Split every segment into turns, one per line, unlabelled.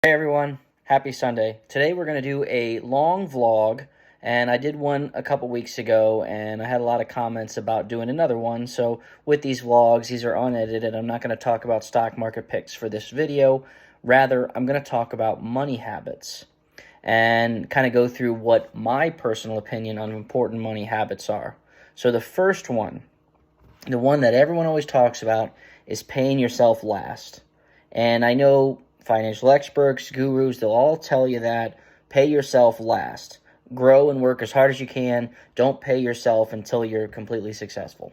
Hey everyone, happy Sunday. Today we're going to do a long vlog, and I did one a couple weeks ago, and I had a lot of comments about doing another one. So with these vlogs, these are unedited. I'm not going to talk about stock market picks for this video. Rather, I'm going to talk about money habits and kind of go through what my personal opinion on important money habits are. So the first one, the one that everyone always talks about, is paying yourself last. And I know financial experts, gurus, they'll all tell you that pay yourself last. Grow and work as hard as you can. Don't pay yourself until you're completely successful.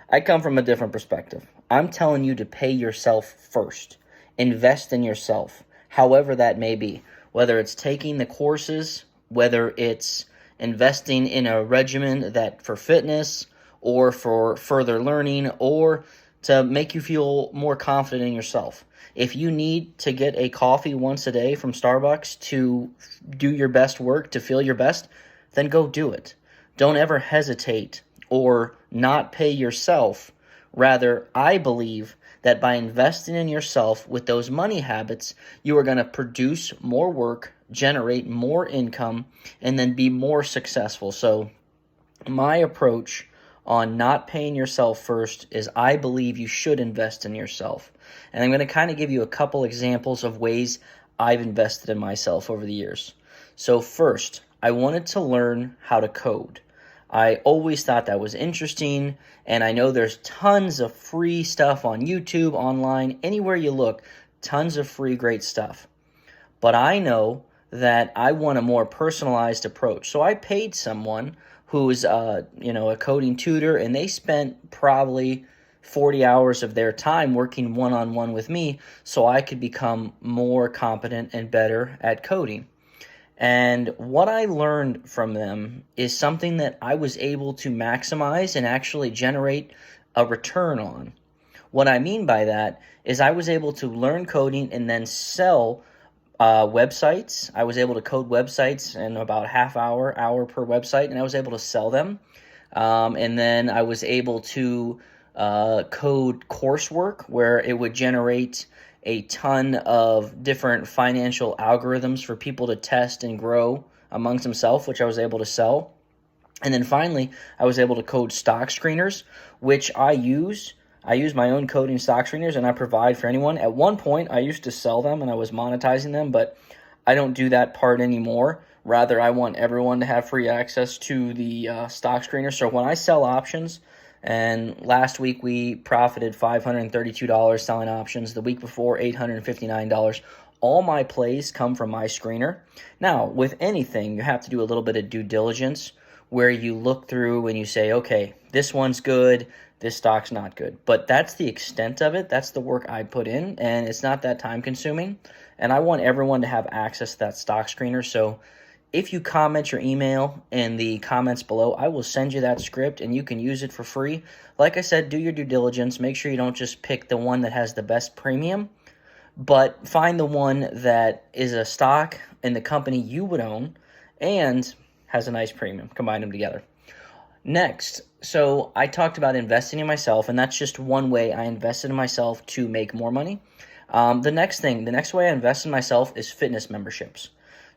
I come from a different perspective. I'm telling you to pay yourself first. Invest in yourself, however that may be. Whether it's taking the courses, whether it's investing in a regimen that for fitness or for further learning or to make you feel more confident in yourself. If you need to get a coffee once a day from Starbucks to do your best work, to feel your best, then go do it. Don't ever hesitate or not pay yourself. Rather, I believe that by investing in yourself with those money habits, you are going to produce more work, generate more income, and then be more successful. So my approach on not paying yourself first is I believe you should invest in yourself. And I'm going to kind of give you a couple examples of ways I've invested in myself over the years. So first, I wanted to learn how to code. I always thought that was interesting, and I know there's tons of free stuff on YouTube, online, anywhere you look, tons of free great stuff. But I know that I want a more personalized approach. So I paid someone who's a coding tutor, and they spent probably 40 hours of their time working one-on-one with me so I could become more competent and better at coding. And what I learned from them is something that I was able to maximize and actually generate a return on. What I mean by that is I was able to learn coding and then sell websites. I was able to code websites in about hour per website, and I was able to sell them. And then I was able to code coursework where it would generate a ton of different financial algorithms for people to test and grow amongst themselves, which I was able to sell. And then finally, I was able to code stock screeners, which I use. I use my own coding stock screeners, and I provide for anyone. At one point, I used to sell them, and I was monetizing them, but I don't do that part anymore. Rather, I want everyone to have free access to the stock screener. So when I sell options, and last week we profited $532 selling options. The week before, $859. All my plays come from my screener. Now, with anything, you have to do a little bit of due diligence where you look through and you say, okay, this one's good, this stock's not good. But that's the extent of it. That's the work I put in, and it's not that time consuming. And I want everyone to have access to that stock screener. So if you comment your email in the comments below, I will send you that script and you can use it for free. Like I said, do your due diligence. Make sure you don't just pick the one that has the best premium, but find the one that is a stock in the company you would own and has a nice premium. Combine them together. Next, so I talked about investing in myself, and that's just one way I invested in myself to make more money. The next way I invest in myself is fitness memberships.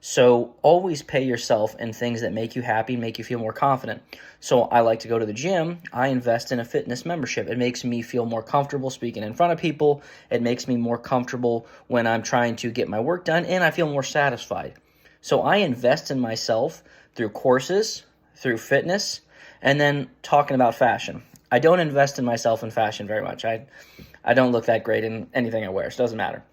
So always pay yourself in things that make you happy, make you feel more confident. So I like to go to the gym. I invest in a fitness membership. It makes me feel more comfortable speaking in front of people. It makes me more comfortable when I'm trying to get my work done, and I feel more satisfied. So I invest in myself through courses, through fitness, and then talking about fashion. I don't invest in myself in fashion very much. I don't look that great in anything I wear, so it doesn't matter.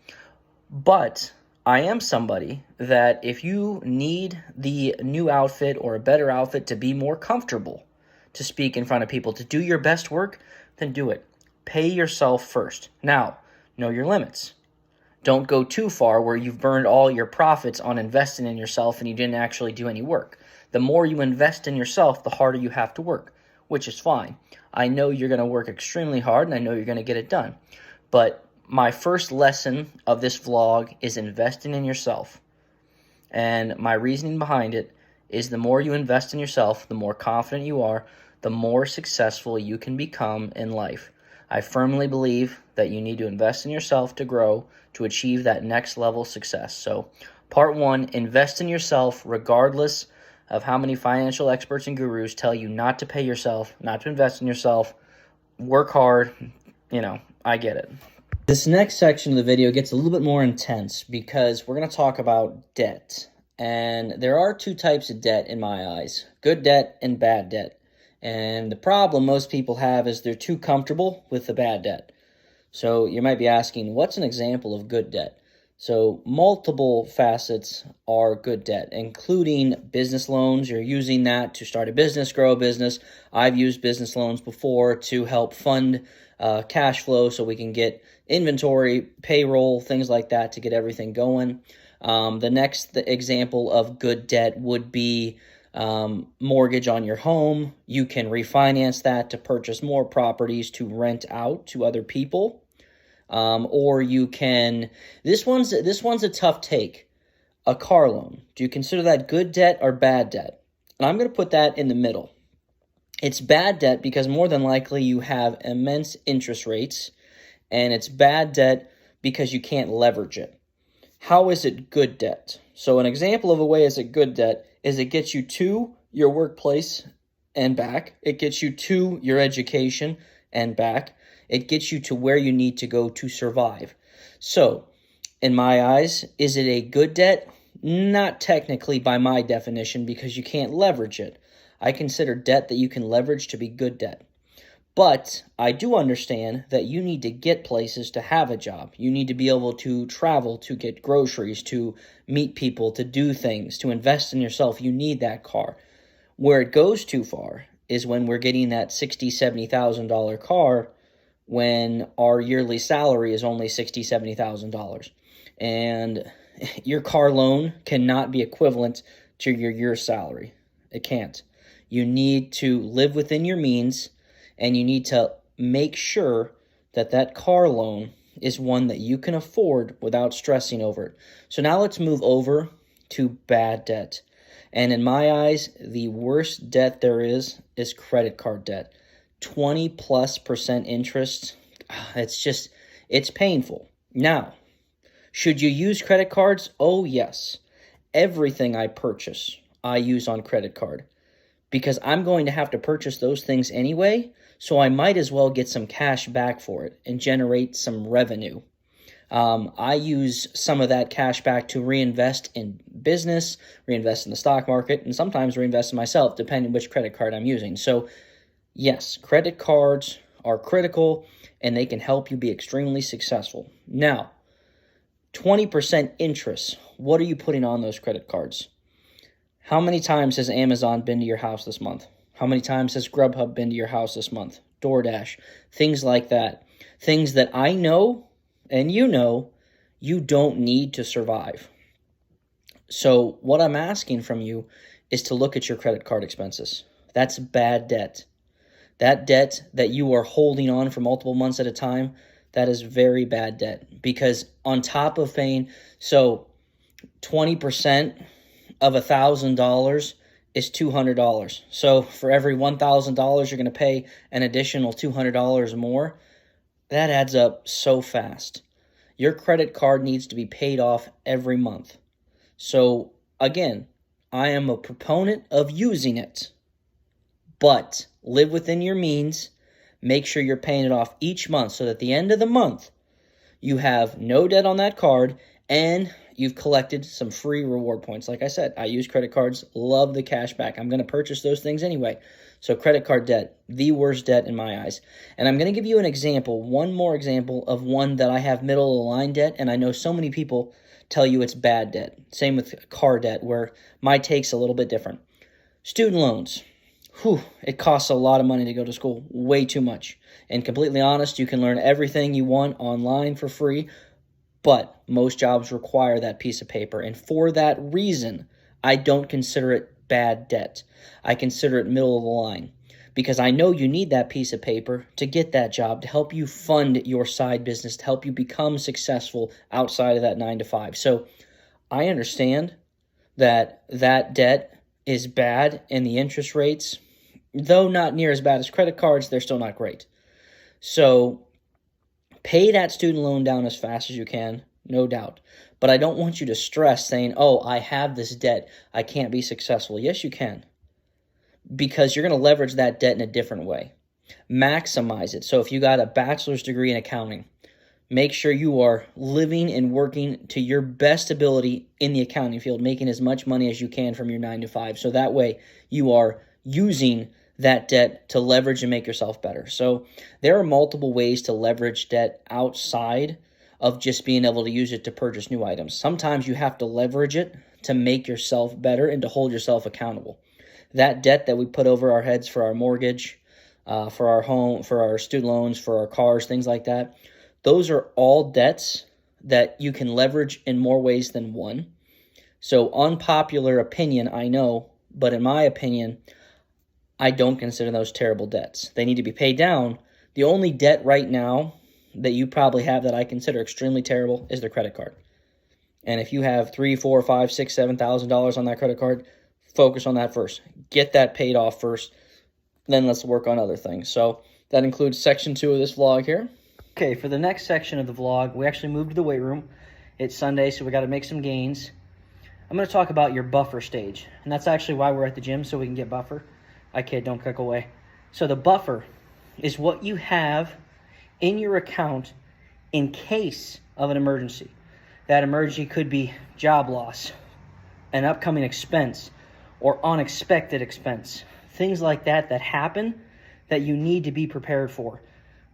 But I am somebody that if you need the new outfit or a better outfit to be more comfortable to speak in front of people, to do your best work, then do it. Pay yourself first. Now, know your limits. Don't go too far where you've burned all your profits on investing in yourself and you didn't actually do any work. The more you invest in yourself, the harder you have to work, which is fine. I know you're going to work extremely hard, and I know you're going to get it done. But my first lesson of this vlog is investing in yourself. And my reasoning behind it is the more you invest in yourself, the more confident you are, the more successful you can become in life. I firmly believe that you need to invest in yourself to grow, to achieve that next level success. So, part one, invest in yourself regardless of how many financial experts and gurus tell you not to pay yourself, not to invest in yourself. Work hard. I get it. This next section of the video gets a little bit more intense because we're going to talk about debt. And there are two types of debt in my eyes, good debt and bad debt. And the problem most people have is they're too comfortable with the bad debt. So you might be asking, what's an example of good debt? So multiple facets are good debt, including business loans. You're using that to start a business, grow a business. I've used business loans before to help fund cash flow so we can get inventory, payroll, things like that to get everything going. The next example of good debt would be mortgage on your home. You can refinance that to purchase more properties to rent out to other people. Or you can, this one's a tough take, a car loan. Do you consider that good debt or bad debt? And I'm going to put that in the middle. It's bad debt because more than likely you have immense interest rates, and it's bad debt because you can't leverage it. How is it good debt? So an example of a way is it good debt is it gets you to your workplace and back. It gets you to your education and back. It gets you to where you need to go to survive. So, in my eyes, is it a good debt? Not technically by my definition because you can't leverage it. I consider debt that you can leverage to be good debt. But I do understand that you need to get places to have a job. You need to be able to travel, to get groceries, to meet people, to do things, to invest in yourself. You need that car. Where it goes too far is when we're getting that $60,000, $70,000 car when our yearly salary is only $60,000, $70,000. And your car loan cannot be equivalent to your year's salary. It can't. You need to live within your means, and you need to make sure that that car loan is one that you can afford without stressing over it. So now let's move over to bad debt. And in my eyes, the worst debt there is credit card debt. 20+% interest. It's painful. Now, should you use credit cards? Oh, yes. Everything I purchase, I use on credit card because I'm going to have to purchase those things anyway, so I might as well get some cash back for it and generate some revenue. I use some of that cash back to reinvest in business, reinvest in the stock market, and sometimes reinvest in myself, depending which credit card I'm using. So yes, credit cards are critical, and they can help you be extremely successful. Now, 20% interest. What are you putting on those credit cards? How many times has Amazon been to your house this month? How many times has Grubhub been to your house this month? DoorDash, things like that. Things that I know and you don't need to survive. So what I'm asking from you is to look at your credit card expenses. That's bad debt. That debt that you are holding on for multiple months at a time, that is very bad debt. Because on top of paying, so 20% of $1,000 is $200. So for every $1,000 you're going to pay an additional $200 more. That adds up so fast. Your credit card needs to be paid off every month. So again, I am a proponent of using it, but live within your means. Make sure you're paying it off each month so that at the end of the month, you have no debt on that card and you've collected some free reward points. Like I said, I use credit cards, love the cash back. I'm going to purchase those things anyway. So credit card debt, the worst debt in my eyes. And I'm going to give you an example, one more example of one that I have middle of the line debt, and I know so many people tell you it's bad debt. Same with car debt, where my take's a little bit different. Student loans. It costs a lot of money to go to school, way too much. And completely honest, you can learn everything you want online for free, but most jobs require that piece of paper. And for that reason, I don't consider it bad debt. I consider it middle of the line because I know you need that piece of paper to get that job, to help you fund your side business, to help you become successful outside of that 9 to 5. So I understand that debt is bad and the interest rates, though not near as bad as credit cards, they're still not great. So pay that student loan down as fast as you can, no doubt. But I don't want you to stress saying, oh, I have this debt, I can't be successful. Yes, you can, because you're going to leverage that debt in a different way. Maximize it. So if you got a bachelor's degree in accounting, make sure you are living and working to your best ability in the accounting field, making as much money as you can from your 9 to 5. So that way you are using that debt to leverage and make yourself better. So there are multiple ways to leverage debt outside of just being able to use it to purchase new items. Sometimes you have to leverage it to make yourself better and to hold yourself accountable. That debt that we put over our heads for our mortgage, for our home, for our student loans, for our cars, things like that, those are all debts that you can leverage in more ways than one. So unpopular opinion, I know, but in my opinion, I don't consider those terrible debts. They need to be paid down. The only debt right now that you probably have that I consider extremely terrible is the credit card. And if you have $3, $4, $5, $6, $7,000 on that credit card, focus on that first. Get that paid off first. Then let's work on other things. So that includes section 2 of this vlog here. Okay, for the next section of the vlog, we actually moved to the weight room. It's Sunday, so we got to make some gains. I'm going to talk about your buffer stage, and that's actually why we're at the gym, so we can get buffer. I kid, don't click away. So the buffer is what you have in your account in case of an emergency. That emergency could be job loss, an upcoming expense, or unexpected expense. Things like that that happen that you need to be prepared for.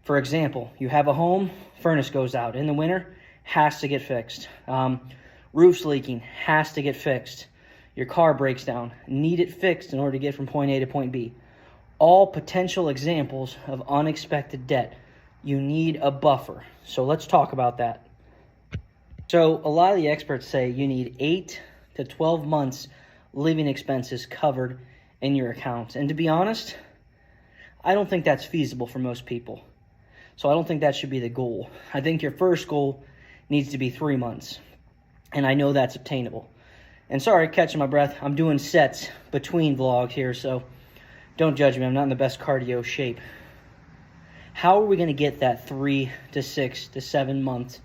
For example, you have a home, furnace goes out in the winter, has to get fixed. Roof's leaking, has to get fixed. Your car breaks down, need it fixed in order to get from point A to point B. All potential examples of unexpected debt. You need a buffer. So let's talk about that. So a lot of the experts say you need 8 to 12 months living expenses covered in your account. And to be honest, I don't think that's feasible for most people. So I don't think that should be the goal. I think your first goal needs to be 3 months. And I know that's obtainable. And sorry, catching my breath. I'm doing sets between vlogs here, so don't judge me. I'm not in the best cardio shape. How are we going to get that 3 to 6 to 7 month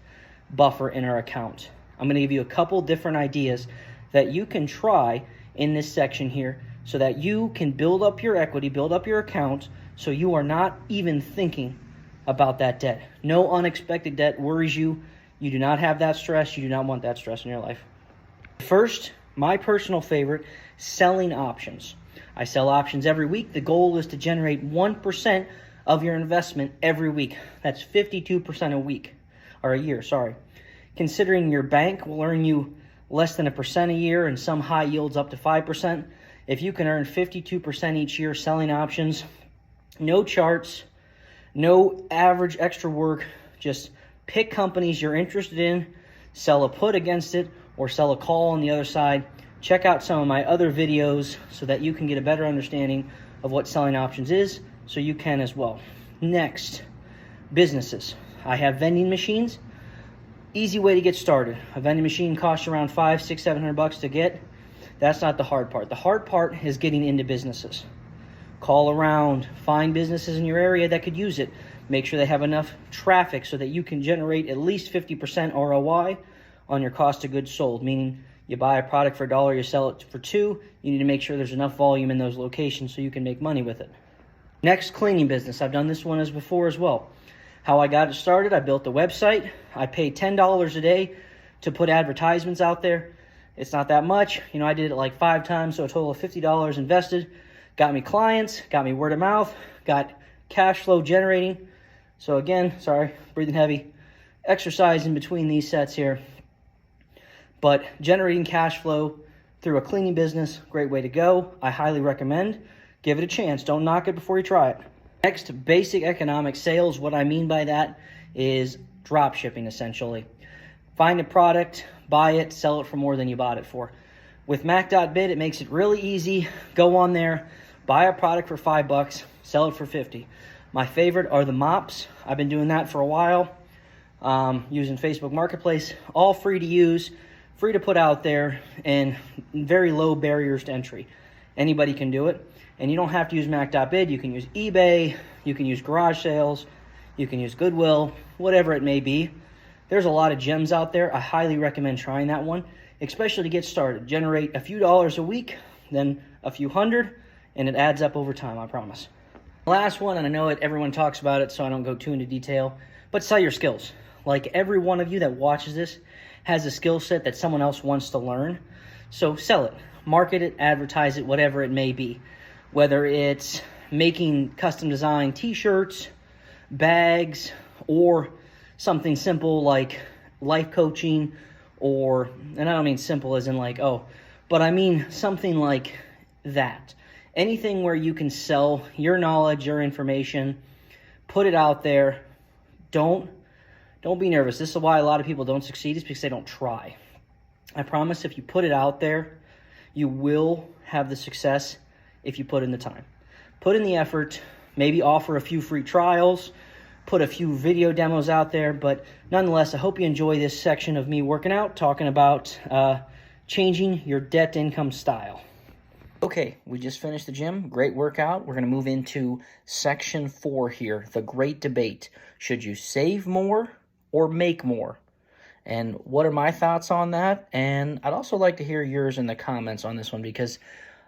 buffer in our account? I'm going to give you a couple different ideas that you can try in this section here so that you can build up your equity, build up your account, so you are not even thinking about that debt. No unexpected debt worries you. You do not have that stress. You do not want that stress in your life. First, my personal favorite, selling options. I sell options every week. The goal is to generate 1% of your investment every week. That's 52% a week, or a year, sorry. Considering your bank will earn you less than 1% a year and some high yields up to 5%, if you can earn 52% each year selling options, no charts, no average extra work, just pick companies you're interested in, sell a put against it, or sell a call on the other side. Check out some of my other videos so that you can get a better understanding of what selling options is, so you can as well. Next, businesses. I have vending machines. Easy way to get started. A vending machine costs around $500, $600, $700 to get. That's not the hard part. The hard part is getting into businesses. Call around, find businesses in your area that could use it. Make sure they have enough traffic so that you can generate at least 50% ROI on your cost of goods sold, meaning you buy a product for $1, you sell it for $2. You need to make sure there's enough volume in those locations so you can make money with it. Next, cleaning business. I've done this one as before as well. How I got it started, I built the website. I paid $10 a day to put advertisements out there. It's not that much. I did it like 5 times, so a total of $50 invested. Got me clients, got me word of mouth, got cash flow generating. So again, sorry, breathing heavy. Exercise in between these sets here. But generating cash flow through a cleaning business, great way to go. I highly recommend. Give it a chance. Don't knock it before you try it. Next, basic economic sales. What I mean by that is drop shipping, essentially. Find a product, buy it, sell it for more than you bought it for. With Mac.bid, it makes it really easy. Go on there, buy a product for $5, sell it for $50. My favorite are the mops. I've been doing that for a while, using Facebook Marketplace. All free to use, free to put out there, and very low barriers to entry. Anybody can do it. And you don't have to use Mac.bid. You can use eBay. You can use garage sales. You can use Goodwill, whatever it may be. There's a lot of gems out there. I highly recommend trying that one, especially to get started. Generate a few dollars a week, then a few hundred, and it adds up over time, I promise. Last one, and I know everyone talks about it, so I don't go too into detail, but sell your skills. Like every one of you that watches this has a skill set that someone else wants to learn. So sell it, market it, advertise it, whatever it may be. Whether it's making custom design t-shirts, bags, or something simple like life coaching, and I don't mean simple as in like, but I mean something like that. Anything where you can sell your knowledge, your information, put it out there. Don't be nervous. This is why a lot of people don't succeed, is because they don't try. I promise if you put it out there, you will have the success if you put in the time. Put in the effort, maybe offer a few free trials, put a few video demos out there, but nonetheless, I hope you enjoy this section of me working out, talking about changing your debt-to-income style. Okay, we just finished the gym. Great workout. We're going to move into section 4 here, the great debate. Should you save more or make more? And what are my thoughts on that? And I'd also like to hear yours in the comments on this one, because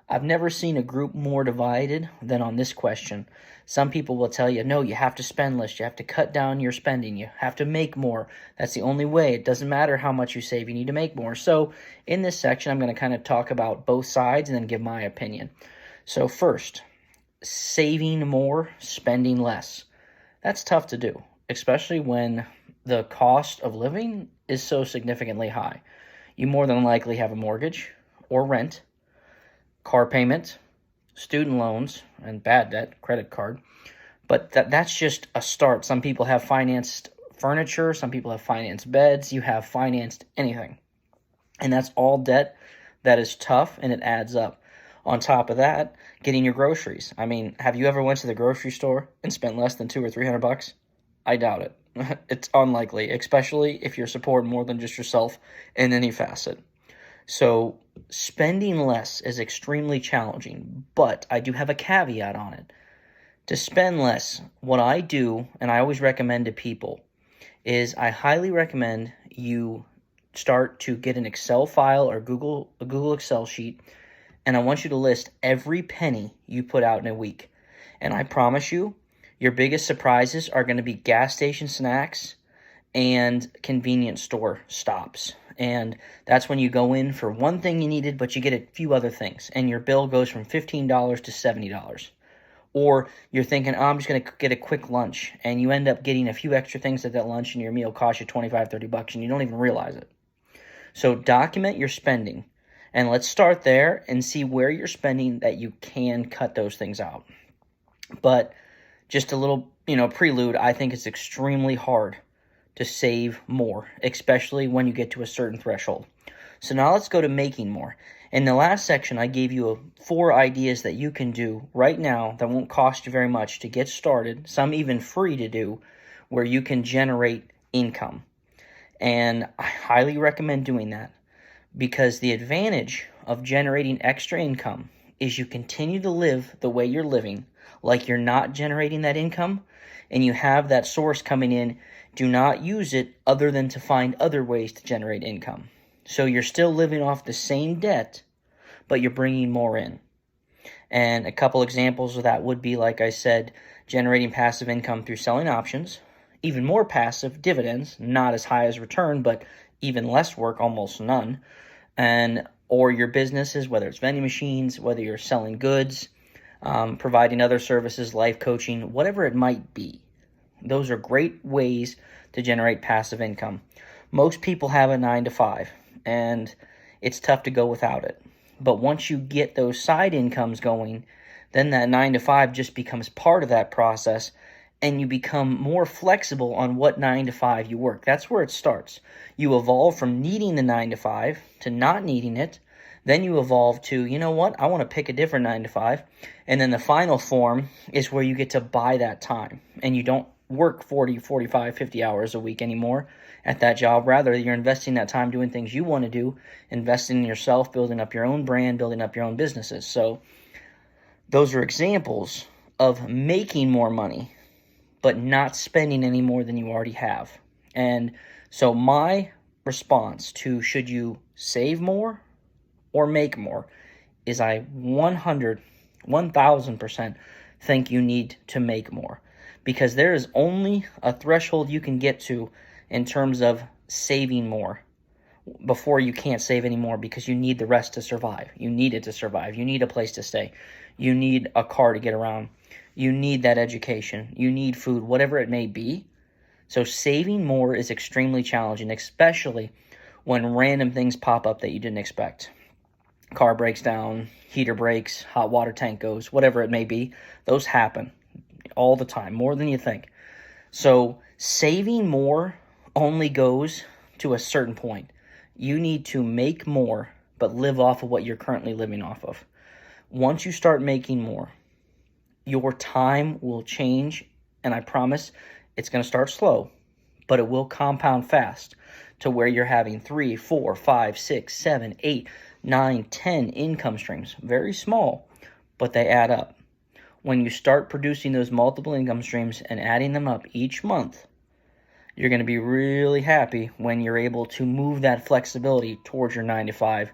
I've never seen a group more divided than on this question. Some people will tell you, no, you have to spend less. You have to cut down your spending. You have to make more. That's the only way. It doesn't matter how much you save. You need to make more. So in this section, I'm going to kind of talk about both sides and then give my opinion. So first, saving more, spending less. That's tough to do, especially when the cost of living is so significantly high. You more than likely have a mortgage or rent, car payment, student loans, and bad debt, credit card. But that's just a start. Some people have financed furniture. Some people have financed beds. You have financed anything. And that's all debt that is tough, and it adds up. On top of that, getting your groceries. I mean, have you ever went to the grocery store and spent less than $200 or $300? I doubt it. It's unlikely, especially if you're supporting more than just yourself in any facet. So spending less is extremely challenging, but I do have a caveat on it. To spend less, what I do, and I always recommend to people, is I highly recommend you start to get an Excel file or a Google Excel sheet, and I want you to list every penny you put out in a week. And I promise you, your biggest surprises are going to be gas station snacks and convenience store stops. And that's when you go in for one thing you needed, but you get a few other things, and your bill goes from $15 to $70. Or you're thinking, I'm just going to get a quick lunch, and you end up getting a few extra things at that lunch, and your meal costs you $25, $30, and you don't even realize it. So document your spending, and let's start there and see where you're spending that you can cut those things out. But just a little, prelude, I think it's extremely hard to save more, especially when you get to a certain threshold. So now let's go to making more. In the last section, I gave you 4 ideas that you can do right now that won't cost you very much to get started, some even free to do, where you can generate income. And I highly recommend doing that, because the advantage of generating extra income is you continue to live the way you're living, like you're not generating that income, and you have that source coming in. Do not use it other than to find other ways to generate income. So you're still living off the same debt, but you're bringing more in. And a couple examples of that would be, like I said, generating passive income through selling options, even more passive dividends, not as high as return, but even less work, almost none. Or your businesses, whether it's vending machines, whether you're selling goods, providing other services, life coaching, whatever it might be. Those are great ways to generate passive income. Most people have a 9-to-5, and it's tough to go without it. But once you get those side incomes going, then that 9-to-5 just becomes part of that process, and you become more flexible on what 9-to-5 you work. That's where it starts. You evolve from needing the 9-to-5 to not needing it. Then you evolve to, you know what, I want to pick a different 9-to-5. And then the final form is where you get to buy that time, and you don't work 40, 45, 50 hours a week anymore at that job. Rather, you're investing that time doing things you want to do, investing in yourself, building up your own brand, building up your own businesses. So those are examples of making more money, but not spending any more than you already have. And so my response to should you save more or make more is I 1000% think you need to make more, because there is only a threshold you can get to in terms of saving more before you can't save anymore, because you need the rest to survive. You need it to survive. You need a place to stay. You need a car to get around. You need that education. You need food, whatever it may be. So saving more is extremely challenging, especially when random things pop up that you didn't expect. Car breaks down, heater breaks, hot water tank goes, whatever it may be. Those happen all the time, more than you think. So saving more only goes to a certain point. You need to make more, but live off of what you're currently living off of. Once you start making more, your time will change, and I promise it's going to start slow, but it will compound fast to where you're having 3, 4, 5, 6, 7, 8, 9, 10 income streams. Very small, but they add up. When you start producing those multiple income streams and adding them up each month, you're going to be really happy when you're able to move that flexibility towards your 9 to 5.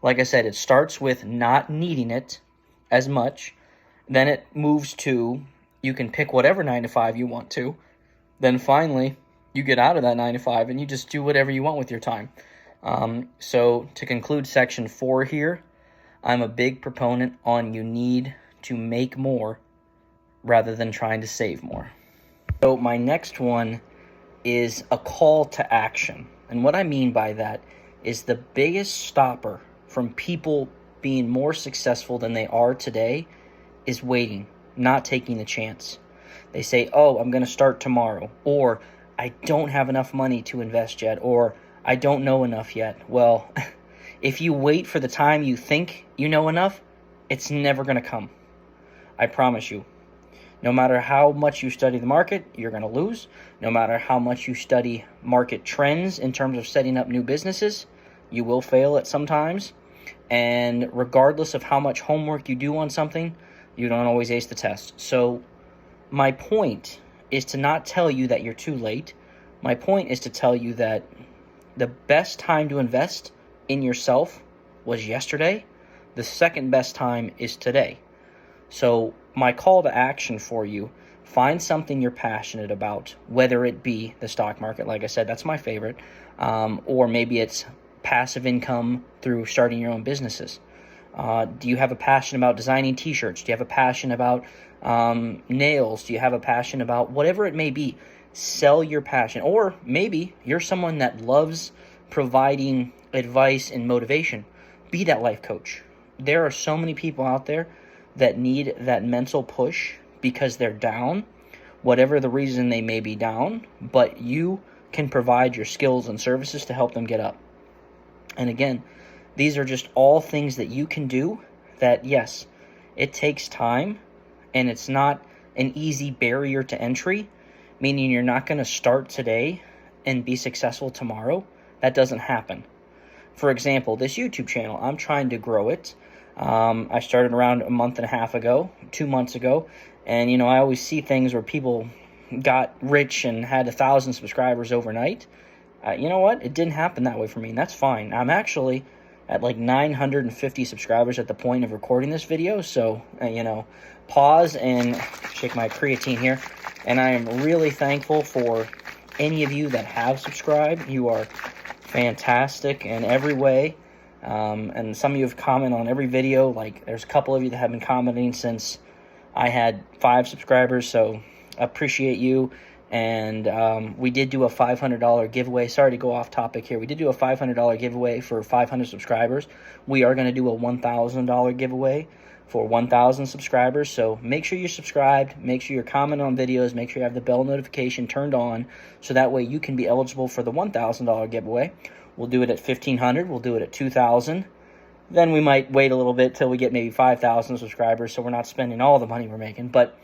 Like I said, it starts with not needing it as much. Then it moves to you can pick whatever 9 to 5 you want to. Then finally, you get out of that 9 to 5 and you just do whatever you want with your time. So to conclude section 4 here, I'm a big proponent on you need to make more rather than trying to save more. So my next one is a call to action. And what I mean by that is the biggest stopper from people being more successful than they are today is waiting, not taking the chance. They say, oh, I'm going to start tomorrow, or I don't have enough money to invest yet, or I don't know enough yet. Well, if you wait for the time you think you know enough, it's never going to come. I promise you. No matter how much you study the market, you're going to lose. No matter how much you study market trends in terms of setting up new businesses, you will fail at some times. And regardless of how much homework you do on something, you don't always ace the test. So my point is to not tell you that you're too late. My point is to tell you that the best time to invest in yourself was yesterday. The second best time is today. So my call to action for you, find something you're passionate about, whether it be the stock market, like I said, that's my favorite, or maybe it's passive income through starting your own businesses. Do you have a passion about designing t-shirts? Do you have a passion about nails? Do you have a passion about whatever it may be? Sell your passion. Or maybe you're someone that loves providing advice and motivation. Be that life coach. There are so many people out there that need that mental push because they're down, whatever the reason they may be down, but you can provide your skills and services to help them get up. And again, these are just all things that you can do that, yes, it takes time and it's not an easy barrier to entry, meaning you're not going to start today and be successful tomorrow. That doesn't happen. For example, this YouTube channel, I'm trying to grow it. I started around a month and a half ago, 2 months ago, and I always see things where people got rich and had 1,000 subscribers overnight. You know what? It didn't happen that way for me, and that's fine. I'm actually at like 950 subscribers at the point of recording this video, so, pause and shake my creatine here, and I am really thankful for any of you that have subscribed. You are fantastic in every way. And some of you have commented on every video. Like, there's a couple of you that have been commenting since I had 5 subscribers, so I appreciate you. And we did do a $500 giveaway. Sorry to go off topic here. We did do a $500 giveaway for 500 subscribers. We are going to do a $1,000 giveaway for 1,000 subscribers. So make sure you're subscribed. Make sure you're commenting on videos. Make sure you have the bell notification turned on, so that way you can be eligible for the $1,000 giveaway. We'll do it at 1,500. We'll do it at 2,000. Then we might wait a little bit till we get maybe 5,000 subscribers, so we're not spending all the money we're making. But,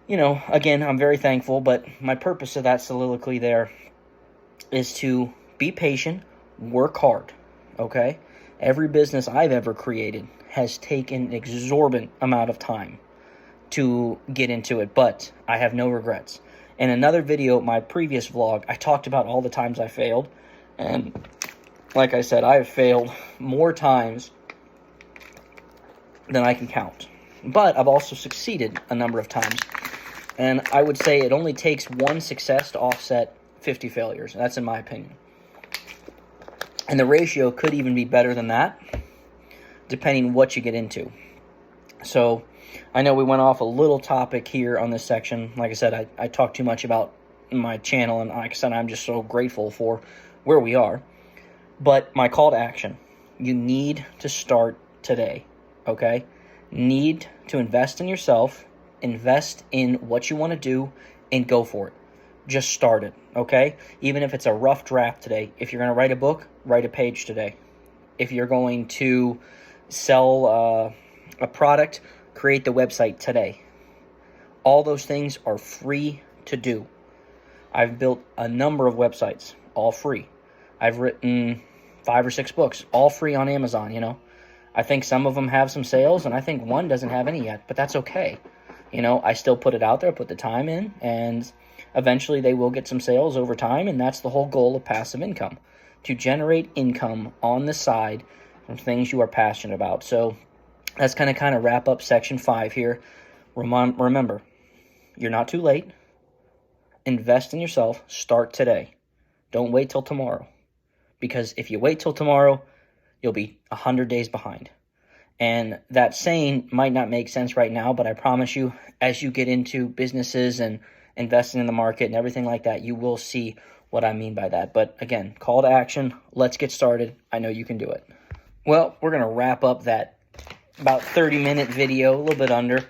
again, I'm very thankful. But my purpose of that soliloquy there is to be patient, work hard, okay? Every business I've ever created has taken an exorbitant amount of time to get into it, but I have no regrets. In another video, my previous vlog, I talked about all the times I failed, and like I said, I have failed more times than I can count. But I've also succeeded a number of times, and I would say it only takes one success to offset 50 failures. That's in my opinion. And the ratio could even be better than that, depending what you get into. So I know we went off a little topic here on this section. Like I said, I talk too much about my channel, and like I said, I'm just so grateful for where we are. But my call to action, you need to start today, okay? Need to invest in yourself, invest in what you want to do, and go for it. Just start it, okay? Even if it's a rough draft today. If you're going to write a book, write a page today. If you're going to sell a product, create the website today. All those things are free to do. I've built a number of websites, all free. I've written 5 or 6 books, all free on Amazon, you know. I think some of them have some sales, and I think one doesn't have any yet, but that's okay. You know, I still put it out there, put the time in, and eventually they will get some sales over time, and that's the whole goal of passive income, to generate income on the side from things you are passionate about. So that's kind of wrap up section 5 here. Remember, you're not too late. Invest in yourself. Start today. Don't wait till tomorrow. Because if you wait till tomorrow, you'll be 100 days behind. And that saying might not make sense right now, but I promise you, as you get into businesses and investing in the market and everything like that, you will see what I mean by that. But again, call to action. Let's get started. I know you can do it. Well, we're going to wrap up that about 30-minute video, a little bit under,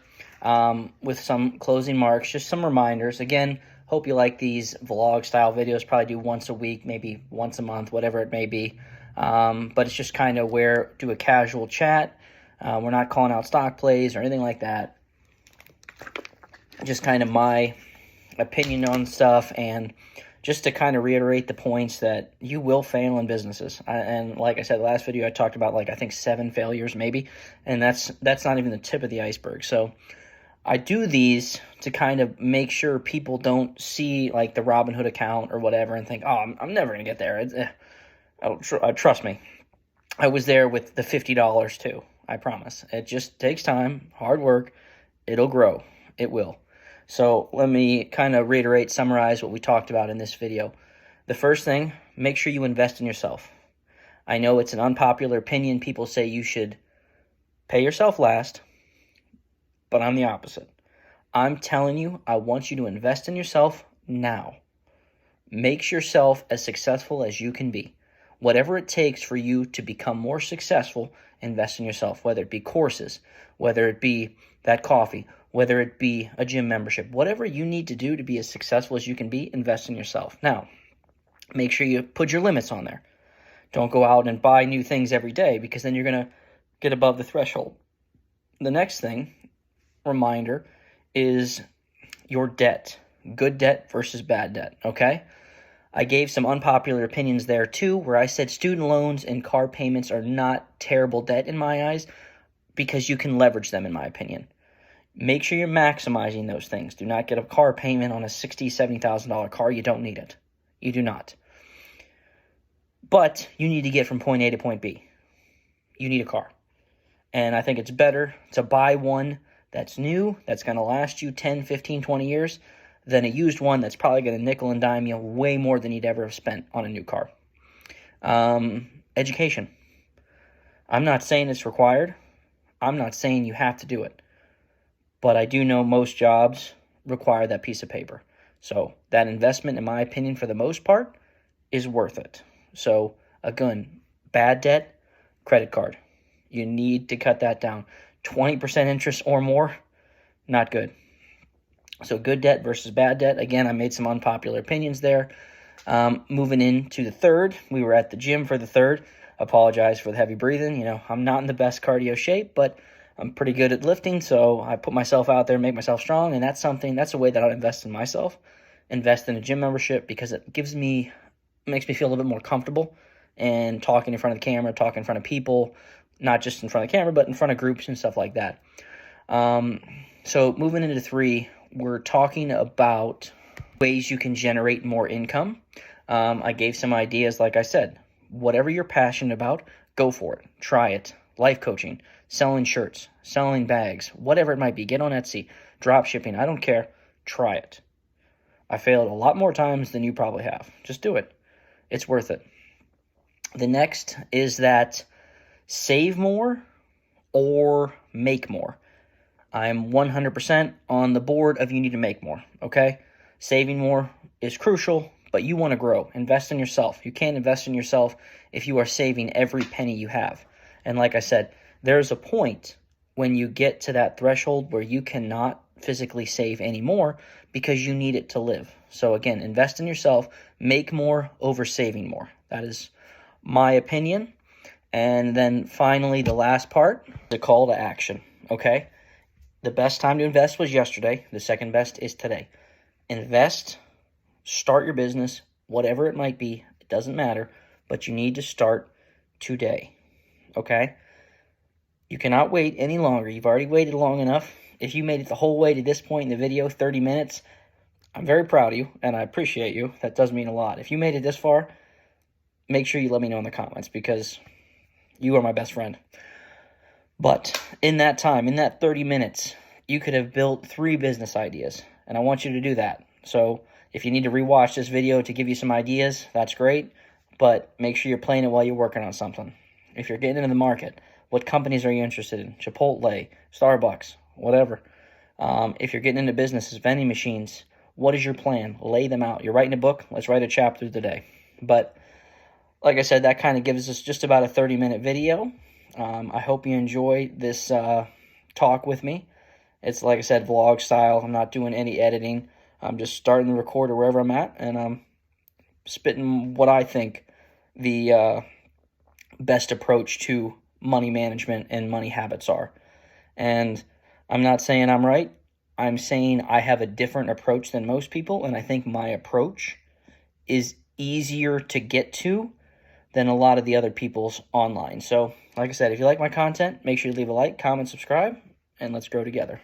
with some closing marks, just some reminders. Again, hope you like these vlog-style videos. Probably do once a week, maybe once a month, whatever it may be. But it's just kind of where do a casual chat. We're not calling out stock plays or anything like that. Just kind of my opinion on stuff, and just to kind of reiterate the points that you will fail in businesses. And like I said, the last video I talked about, like, I think 7 failures maybe, and that's not even the tip of the iceberg. So I do these to kind of make sure people don't see like the Robinhood account or whatever and think, oh, I'm never going to get there. Trust me, I was there with the $50 too. I promise. It just takes time, hard work. It'll grow. It will. So let me kind of reiterate, summarize what we talked about in this video. The first thing, make sure you invest in yourself. I know it's an unpopular opinion. People say you should pay yourself last, but I'm the opposite. I'm telling you, I want you to invest in yourself now. Make yourself as successful as you can be. Whatever it takes for you to become more successful, invest in yourself, whether it be courses, whether it be that coffee, whether it be a gym membership, whatever you need to do to be as successful as you can be, invest in yourself. Now, make sure you put your limits on there. Don't go out and buy new things every day, because then you're going to get above the threshold. The next thing, reminder, is your debt. Good debt versus bad debt, okay? I gave some unpopular opinions there too, where I said student loans and car payments are not terrible debt in my eyes, because you can leverage them, in my opinion. Make sure you're maximizing those things. Do not get a car payment on a $60,000, $70,000 car. You don't need it. You do not. But you need to get from point A to point B. You need a car. And I think it's better to buy one that's new, that's going to last you 10, 15, 20 years, than a used one that's probably going to nickel and dime you way more than you'd ever have spent on a new car. Education. I'm not saying it's required. I'm not saying you have to do it. But I do know most jobs require that piece of paper. So that investment, in my opinion, for the most part, is worth it. So again, bad debt, credit card. You need to cut that down. 20% interest or more, not good. So good debt versus bad debt. Again, I made some unpopular opinions there. Moving into the third, we were at the gym for the third. Apologize for the heavy breathing. You know, I'm not in the best cardio shape, but I'm pretty good at lifting, so I put myself out there, make myself strong, and that's a way that I'll invest in myself. Invest in a gym membership, because it makes me feel a little bit more comfortable and talking in front of the camera, talking in front of people, not just in front of the camera, but in front of groups and stuff like that. So moving into 3, we're talking about ways you can generate more income. I gave some ideas, like I said. Whatever you're passionate about, go for it. Try it. Life coaching, selling shirts, selling bags, whatever it might be. Get on Etsy, drop shipping. I don't care. Try it. I failed a lot more times than you probably have. Just do it. It's worth it. The next is that save more or make more. I'm 100% on the board of you need to make more, okay? Saving more is crucial, but you want to grow. Invest in yourself. You can't invest in yourself if you are saving every penny you have. And like I said, there's a point when you get to that threshold where you cannot physically save anymore because you need it to live. So again, invest in yourself, make more over saving more. That is my opinion. And then finally, the last part, the call to action, okay? The best time to invest was yesterday. The second best is today. Invest, start your business, whatever it might be. It doesn't matter, but you need to start today, okay? You cannot wait any longer. You've already waited long enough. If you made it the whole way to this point in the video, 30 minutes, I'm very proud of you, and I appreciate you. That does mean a lot. If you made it this far, make sure you let me know in the comments because you are my best friend. But in that time, in that 30 minutes, you could have built 3 business ideas, and I want you to do that. So if you need to rewatch this video to give you some ideas, that's great, but make sure you're playing it while you're working on something. If you're getting into the market, what companies are you interested in? Chipotle, Starbucks, whatever. If you're getting into businesses, vending machines, what is your plan? Lay them out. You're writing a book, let's write a chapter today. But like I said, that kind of gives us just about a 30-minute video. I hope you enjoy this talk with me. It's, like I said, vlog style. I'm not doing any editing. I'm just starting the recorder wherever I'm at, and I'm spitting what I think the best approach to money management and money habits are. And I'm not saying I'm right. I'm saying I have a different approach than most people, and I think my approach is easier to get to than a lot of the other people's online. So, like I said, if you like my content, make sure you leave a like, comment, subscribe, and let's grow together.